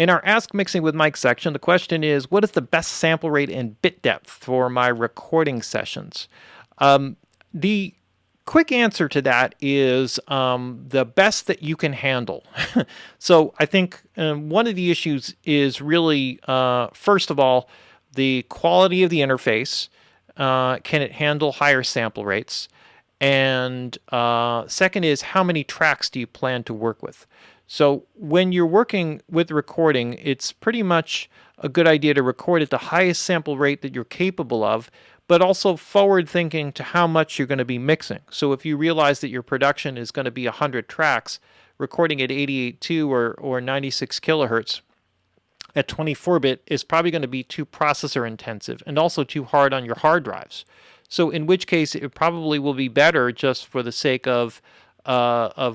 In our Ask Mixing with Mike section, the question is, what is the best sample rate and bit depth for my recording sessions? The quick answer to that is the best that you can handle. So I think one of the issues is really, first of all, the quality of the interface. Can it handle higher sample rates? And second is, how many tracks do you plan to work with? So when you're working with recording, it's pretty much a good idea to record at the highest sample rate that you're capable of, but also forward thinking to how much you're going to be mixing. So if you realize that your production is going to be 100 tracks, recording at 88.2 or 96 kilohertz at 24-bit is probably going to be too processor intensive and also too hard on your hard drives. So in which case it probably will be better, just for the sake of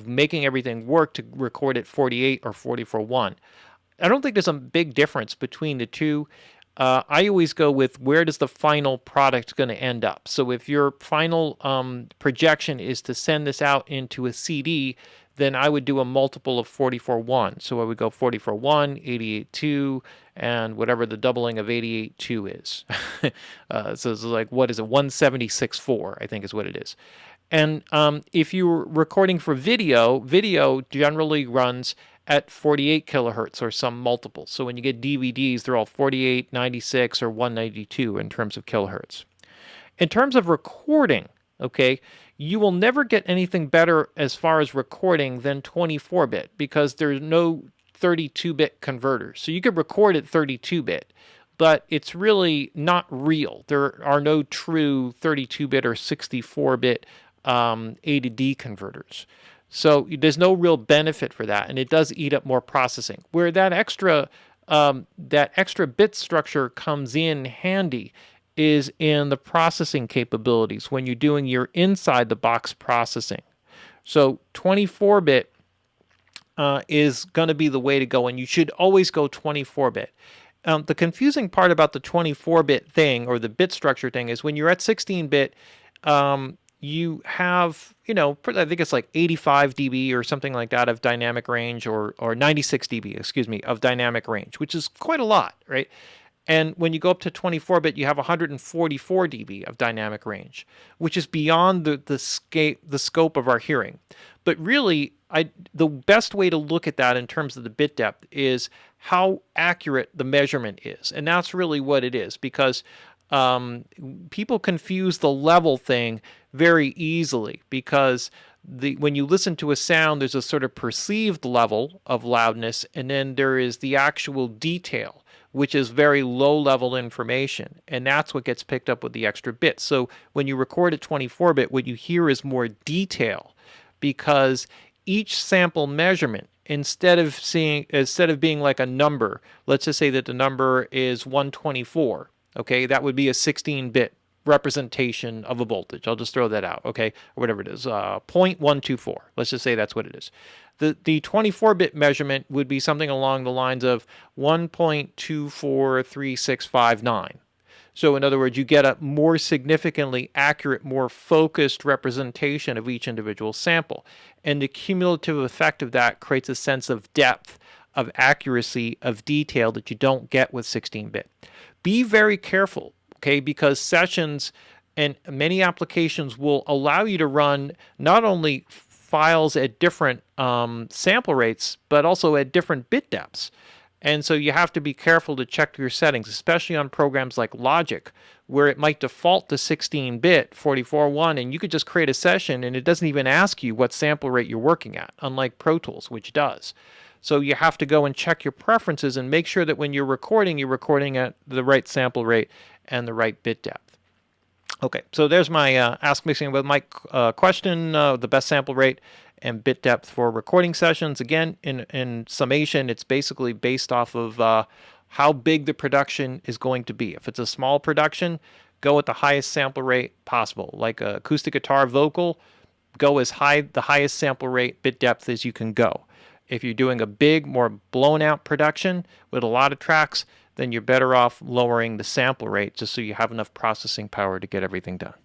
making everything work, to record at 48 or 44.1. I don't think there's a big difference between the two. I always go with, where does the final product going to end up? So if your final projection is to send this out into a CD, then I would do a multiple of 44.1. So I would go 44.1, 88.2, and whatever the doubling of 88.2 is. So it's like, what is it? 176.4, I think is what it is. And if you're recording for video, video generally runs at 48 kilohertz or some multiple. So when you get DVDs, they're all 48, 96, or 192 in terms of kilohertz. In terms of recording, okay, you will never get anything better as far as recording than 24-bit, because there's no 32-bit converters. So you could record at 32-bit, but it's really not real. There are no true 32-bit or 64-bit A to D converters. So there's no real benefit for that, and it does eat up more processing. Where that extra bit structure comes in handy is in the processing capabilities when you're doing your inside the box processing. So 24-bit is going to be the way to go, and you should always go 24-bit. The confusing part about the 24-bit thing, or the bit structure thing, is when you're at 16-bit, you have, I think it's like 85 dB or something like that of dynamic range, or 96 dB, excuse me, of dynamic range, which is quite a lot, right? And when you go up to 24-bit, you have 144 dB of dynamic range, which is beyond the scope of our hearing. But really, the best way to look at that in terms of the bit depth is how accurate the measurement is. And that's really what it is, because people confuse the level thing very easily, because when you listen to a sound, there's a sort of perceived level of loudness, and then there is the actual detail, which is very low-level information, and that's what gets picked up with the extra bits. So when you record at 24-bit, what you hear is more detail, because each sample measurement, instead of being like a number, let's just say that the number is 124, okay, that would be a 16-bit representation of a voltage. I'll just throw that out, okay, or whatever it is, 0.124. Let's just say that's what it is. The 24-bit measurement would be something along the lines of 1.243659. So in other words, you get a more significantly accurate, more focused representation of each individual sample. And the cumulative effect of that creates a sense of depth, of accuracy, of detail that you don't get with 16-bit. Be very careful, okay, because sessions and many applications will allow you to run not only files at different sample rates, but also at different bit depths. And so you have to be careful to check your settings, especially on programs like Logic, where it might default to 16-bit 44.1, and you could just create a session and it doesn't even ask you what sample rate you're working at, unlike Pro Tools, which does. So you have to go and check your preferences and make sure that when you're recording at the right sample rate and the right bit depth. Okay, so there's my Ask Mixing with Mike question, the best sample rate and bit depth for recording sessions. Again, in summation, it's basically based off of how big the production is going to be. If it's a small production, go at the highest sample rate possible. Like a acoustic guitar vocal, go as high, the highest sample rate bit depth as you can go. If you're doing a big, more blown out production with a lot of tracks, then you're better off lowering the sample rate just so you have enough processing power to get everything done.